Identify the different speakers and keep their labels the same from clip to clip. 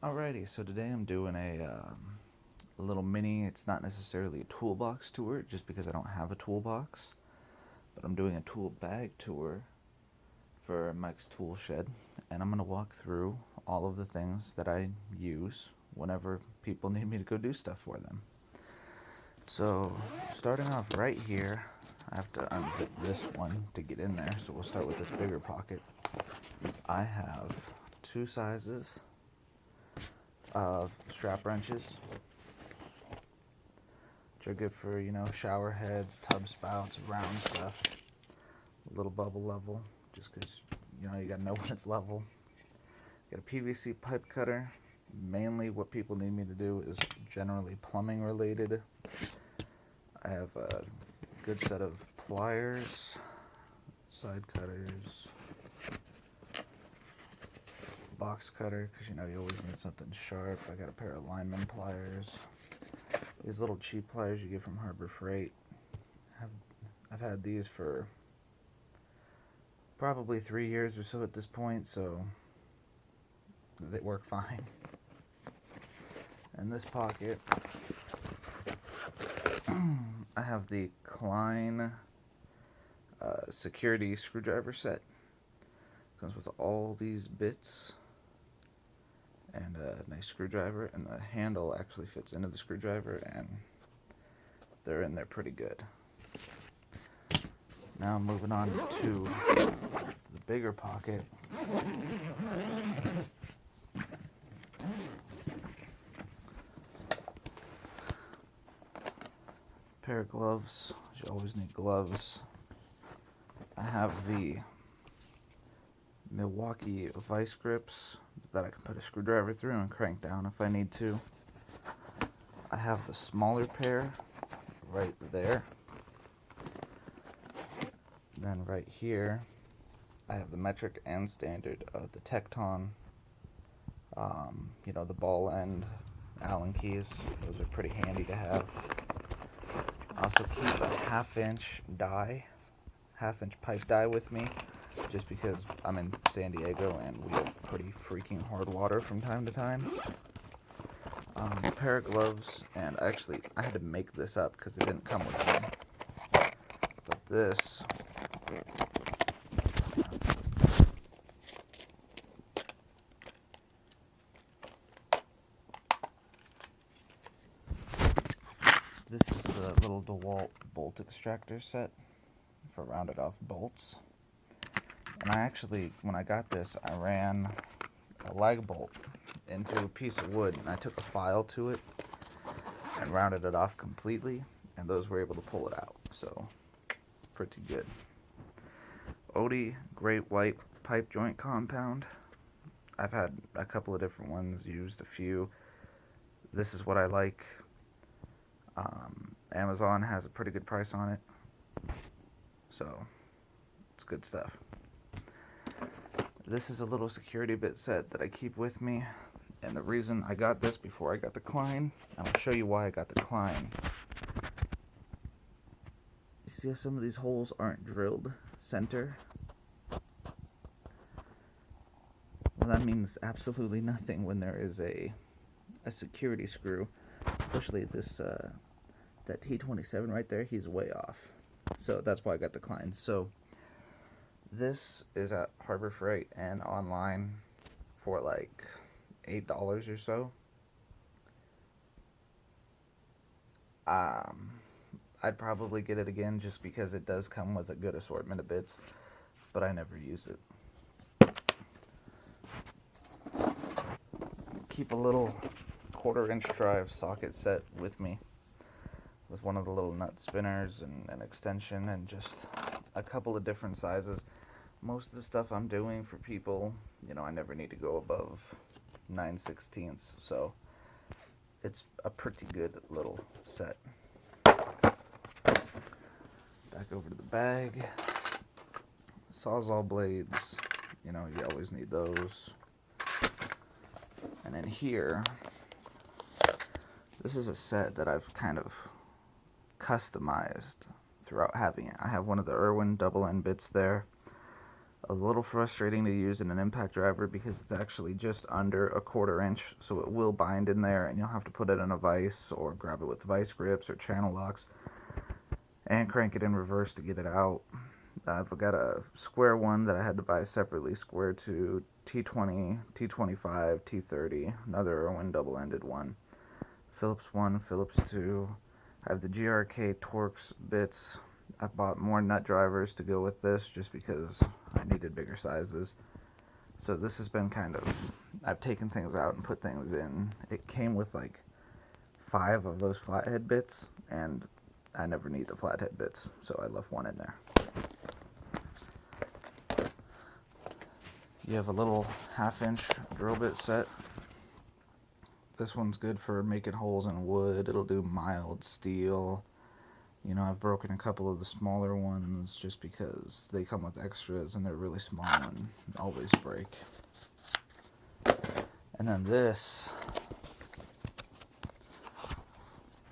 Speaker 1: Alrighty, so today I'm doing a little mini, it's not necessarily a toolbox tour just because I don't have a toolbox, but I'm doing a tool bag tour for Mike's Tool Shed, and I'm going to walk through all of the things that I use whenever people need me to go do stuff for them. So, starting off right here, I have to unzip this one to get in there, so we'll start with this bigger pocket. I have two sizes of strap wrenches, which are good for, shower heads, tub spouts, round stuff. A little bubble level, just because, you gotta know when it's level. Got a PVC pipe cutter. Mainly what people need me to do is generally plumbing related. I have a good set of pliers, side cutters, box cutter, because you always need something sharp. I got a pair of lineman pliers. These little cheap pliers you get from Harbor Freight. I've had these for probably 3 years or so at this point, so they work fine. In this pocket, I have the Klein security screwdriver set. Comes with all these bits and a nice screwdriver, and the handle actually fits into the screwdriver, and they're in there pretty good. Now moving on to the bigger pocket. Pair of gloves. You always need gloves. I have the Milwaukee vice grips that I can put a screwdriver through and crank down if I need to. I have the smaller pair right there. Then right here, I have the metric and standard of the Tecton. The ball end Allen keys. Those are pretty handy to have. I also keep a half-inch pipe die with me, just because I'm in San Diego and we have pretty freaking hard water from time to time. A pair of gloves, and actually I had to make this up because it didn't come with them. But this is the little DeWalt bolt extractor set for rounded off bolts. And I actually, when I got this, I ran a lag bolt into a piece of wood, and I took a file to it and rounded it off completely, and those were able to pull it out, so pretty good. Odie Great White Pipe Joint Compound. I've had a couple of different ones, used a few. This is what I like. Amazon has a pretty good price on it, so it's good stuff. This is a little security bit set that I keep with me, and the reason I got this before I got the Klein, and I'll show you why I got the Klein. You see how some of these holes aren't drilled center? Well, that means absolutely nothing when there is a security screw, especially this that T27 right there. He's way off, so that's why I got the Klein. So this is at Harbor Freight and online for like $8 or so. I'd probably get it again just because it does come with a good assortment of bits, but I never use it. Keep a little 1/4-inch drive socket set with me, with one of the little nut spinners and an extension and just a couple of different sizes. Most of the stuff I'm doing for people, I never need to go above 9/16, so it's a pretty good little set. Back over to the bag. Sawzall blades, you always need those. And then here, this is a set that I've kind of customized throughout having it. I have one of the Irwin double end bits there. A little frustrating to use in an impact driver because it's actually just under a 1/4 inch, so it will bind in there and you'll have to put it in a vise or grab it with vice grips or channel locks and crank it in reverse to get it out. I've got a square one that I had to buy separately, square to T20, T25, T30, another Irwin double-ended one, Phillips 1, Phillips 2. I have the GRK Torx bits. I bought more nut drivers to go with this just because I needed bigger sizes. So this has been kind of, I've taken things out and put things in. It came with like 5 of those flathead bits, and I never need the flathead bits, so I left one in there. You have a little 1/2 inch drill bit set. This one's good for making holes in wood. It'll do mild steel. You know, I've broken a couple of the smaller ones just because they come with extras and they're really small and always break. And then this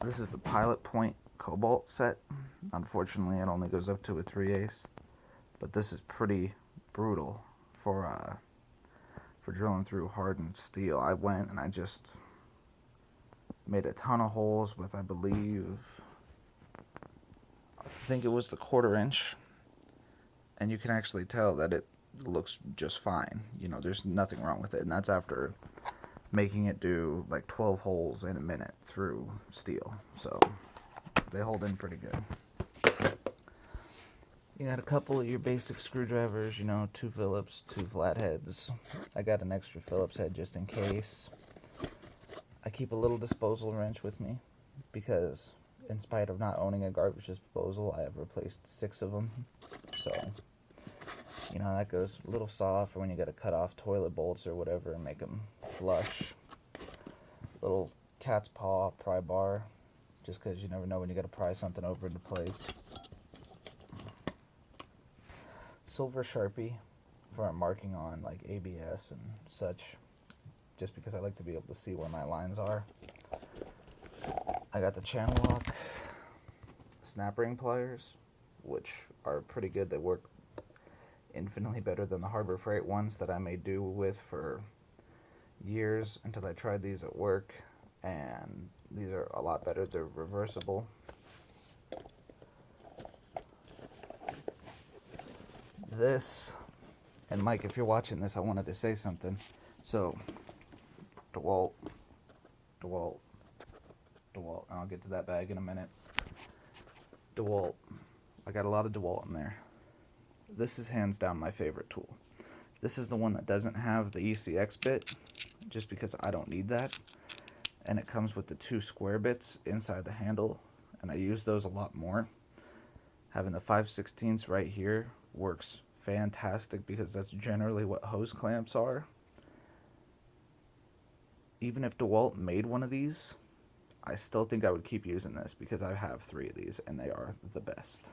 Speaker 1: is the Pilot Point Cobalt set. Unfortunately, it only goes up to a 3/8, but this is pretty brutal for drilling through hardened steel. I went and I just made a ton of holes with, I think it was the 1/4 inch, and you can actually tell that it looks just fine. You know, there's nothing wrong with it, and that's after making it do like 12 holes in a minute through steel. So they hold in pretty good. You got a couple of your basic screwdrivers, you know, 2 Phillips, 2 flatheads. I got an extra Phillips head just in case. I keep a little disposal wrench with me because in spite of not owning a garbage disposal, I have replaced 6 of them. So, you know, that goes a little saw for when you got to cut off toilet bolts or whatever and make them flush. Little cat's paw pry bar, just because you never know when you got to pry something over into place. Silver Sharpie for marking on like ABS and such, just because I like to be able to see where my lines are. I got the channel lock snap ring pliers, which are pretty good. They work infinitely better than the Harbor Freight ones that I made do with for years until I tried these at work, and these are a lot better. They're reversible. This, and Mike, if you're watching this, I wanted to say something. So, DeWalt, and I'll get to that bag in a minute. DeWalt, I got a lot of DeWalt in there. This is hands down my favorite tool. This is the one that doesn't have the ECX bit, just because I don't need that. And it comes with the 2 square bits inside the handle, and I use those a lot more. Having the 5/16 right here works fantastic because that's generally what hose clamps are. Even if DeWalt made one of these, I still think I would keep using this because I have 3 of these and they are the best.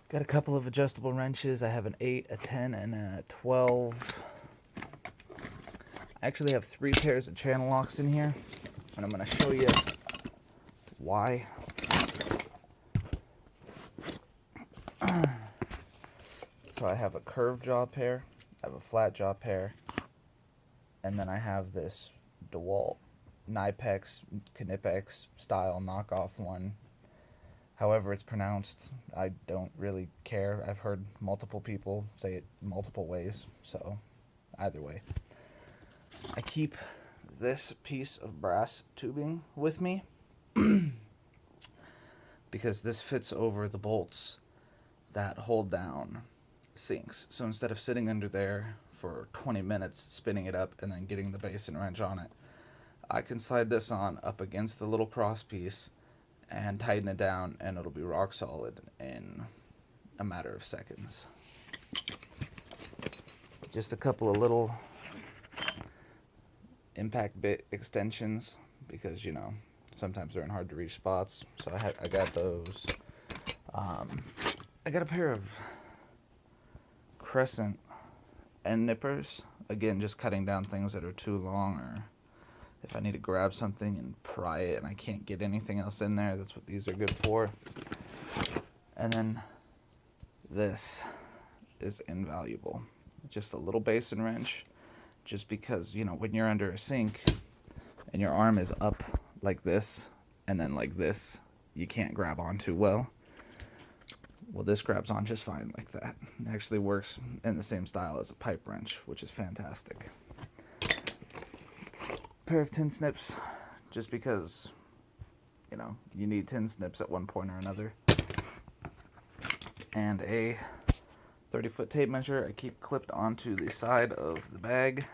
Speaker 1: Got a couple of adjustable wrenches. I have an 8, a 10, and a 12. I actually have 3 pairs of channel locks in here, and I'm going to show you why. So I have a curved jaw pair, I have a flat jaw pair, and then I have this DeWalt Knipex, Knipex style knockoff one. However it's pronounced, I don't really care. I've heard multiple people say it multiple ways, so either way. I keep this piece of brass tubing with me because this fits over the bolts that hold down sinks. So instead of sitting under there for 20 minutes spinning it up and then getting the base and wrench on it, I can slide this on up against the little cross piece and tighten it down, and it'll be rock solid in a matter of seconds. Just a couple of little impact bit extensions because, you know, sometimes they're in hard to reach spots. So I got those. I got a pair of Crescent end nippers. Again, just cutting down things that are too long, or if I need to grab something and pry it and I can't get anything else in there, that's what these are good for. And then This is invaluable. Just a little basin wrench, just because, you know, when you're under a sink and your arm is up like this and then like this, you can't grab on too well. Well, this grabs on just fine like that. It actually works in the same style as a pipe wrench, which is fantastic. Pair of tin snips, just because, you know, you need tin snips at one point or another. And a 30-foot tape measure I keep clipped onto the side of the bag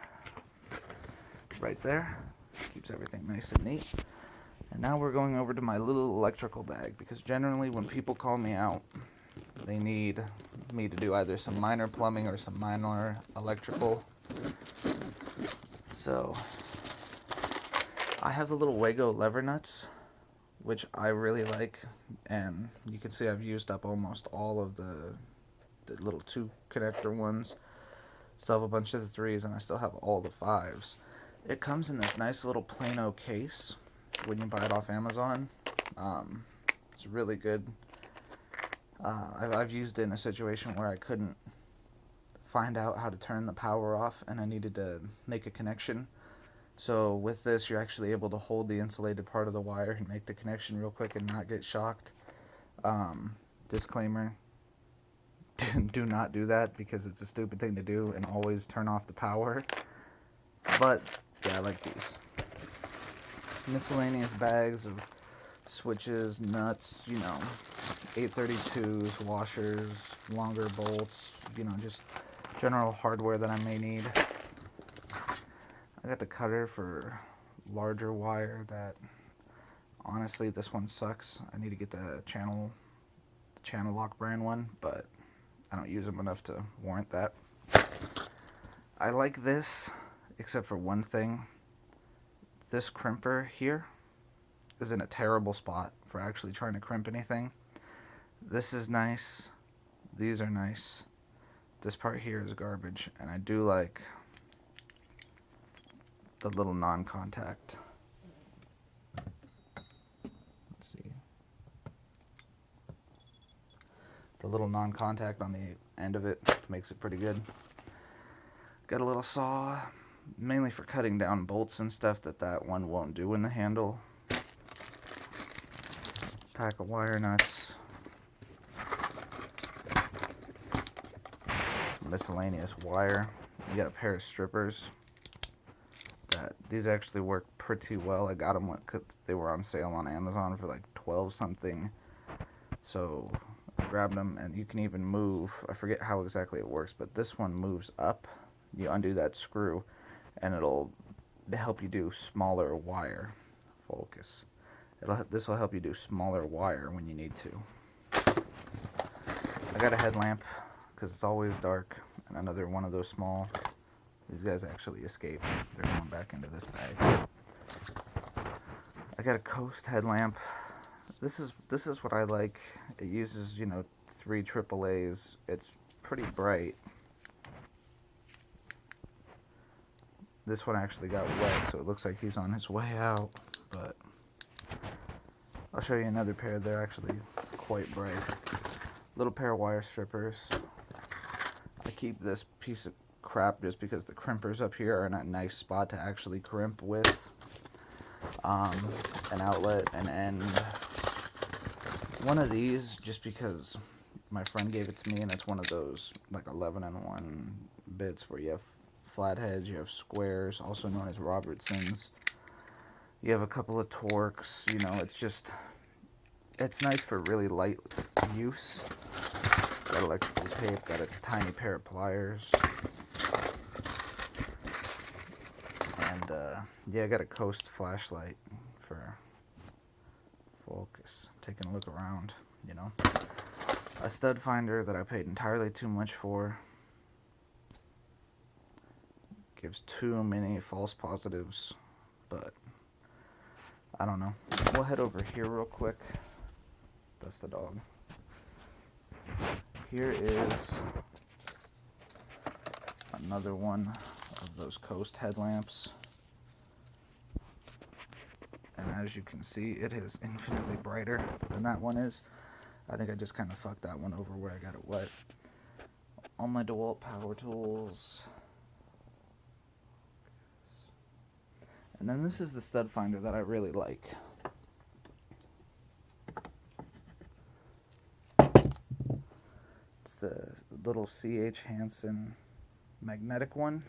Speaker 1: right there. Keeps everything nice and neat. And now we're going over to my little electrical bag, because generally when people call me out, they need me to do either some minor plumbing or some minor electrical. So I have the little Wago lever nuts, which I really like, and you can see I've used up almost all of the little 2 connector ones. Still have a bunch of the 3s, and I still have all the 5s. It comes in this nice little Plano case when you buy it off Amazon. It's really good. I've used it in a situation where I couldn't find out how to turn the power off and I needed to make a connection. So with this, you're actually able to hold the insulated part of the wire and make the connection real quick and not get shocked. Disclaimer, do not do that, because it's a stupid thing to do, and always turn off the power. But yeah, I like these. Miscellaneous bags of switches, nuts, you know, 832s, washers, longer bolts, you know, just general hardware that I may need. I got the cutter for larger wire that, honestly, this one sucks. I need to get the Channel Lock brand one, but I don't use them enough to warrant that. I like this, except for one thing. This crimper here is in a terrible spot for actually trying to crimp anything. This is nice. These are nice. This part here is garbage, and I do like the little non-contact. Let's see. The little non-contact on the end of it makes it pretty good. Got a little saw, mainly for cutting down bolts and stuff that one won't do in the handle. Pack of wire nuts. Miscellaneous wire. You got a pair of strippers. These actually work pretty well. I got them because they were on sale on Amazon for like 12 something. So I grabbed them, and you can even move. I forget how exactly it works, but this one moves up. You undo that screw, and it'll help you do smaller wire. Focus. This will help you do smaller wire when you need to. I got a headlamp because it's always dark, and another one of those small. These guys actually escaped. They're going back into this bag. I got a Coast headlamp. This is what I like. It uses, you know, 3 AAAs. It's pretty bright. This one actually got wet, so it looks like he's on his way out, but I'll show you another pair. They're actually quite bright. Little pair of wire strippers. I keep this piece of crap just because the crimpers up here are in a nice spot to actually crimp with. An outlet, an end. One of these, just because my friend gave it to me, and it's one of those like 11-in-1 bits where you have flatheads, you have squares, also known as Robertsons. You have a couple of Torx. You know, it's nice for really light use. Got electrical tape, got a tiny pair of pliers. And, yeah, I got a Coast flashlight for focus. Taking a look around, you know. A stud finder that I paid entirely too much for. Gives too many false positives, but I don't know. We'll head over here real quick. That's the dog. Here is another one of those Coast headlamps. And as you can see, it is infinitely brighter than that one is. I think I just kind of fucked that one over where I got it wet. All my DeWalt power tools. And then this is the stud finder that I really like. It's the little C.H. Hansen magnetic one.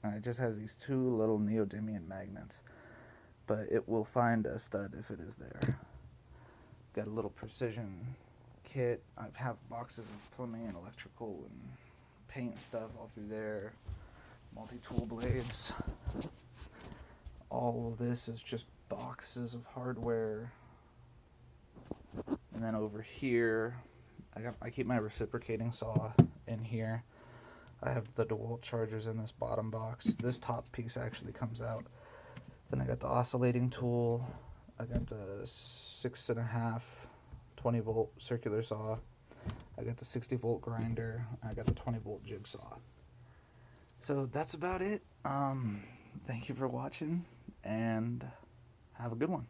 Speaker 1: And it just has these two little neodymium magnets. But it will find a stud if it is there. Got a little precision kit. I have boxes of plumbing and electrical and paint stuff all through there. Multi-tool blades. All of this is just boxes of hardware. And then over here, I keep my reciprocating saw in here. I have the DeWalt chargers in this bottom box. This top piece actually comes out. Then I got the oscillating tool. I got the 6.5 20-volt circular saw. I got the 60-volt grinder. I got the 20-volt jigsaw. So that's about it. Thank you for watching, and have a good one.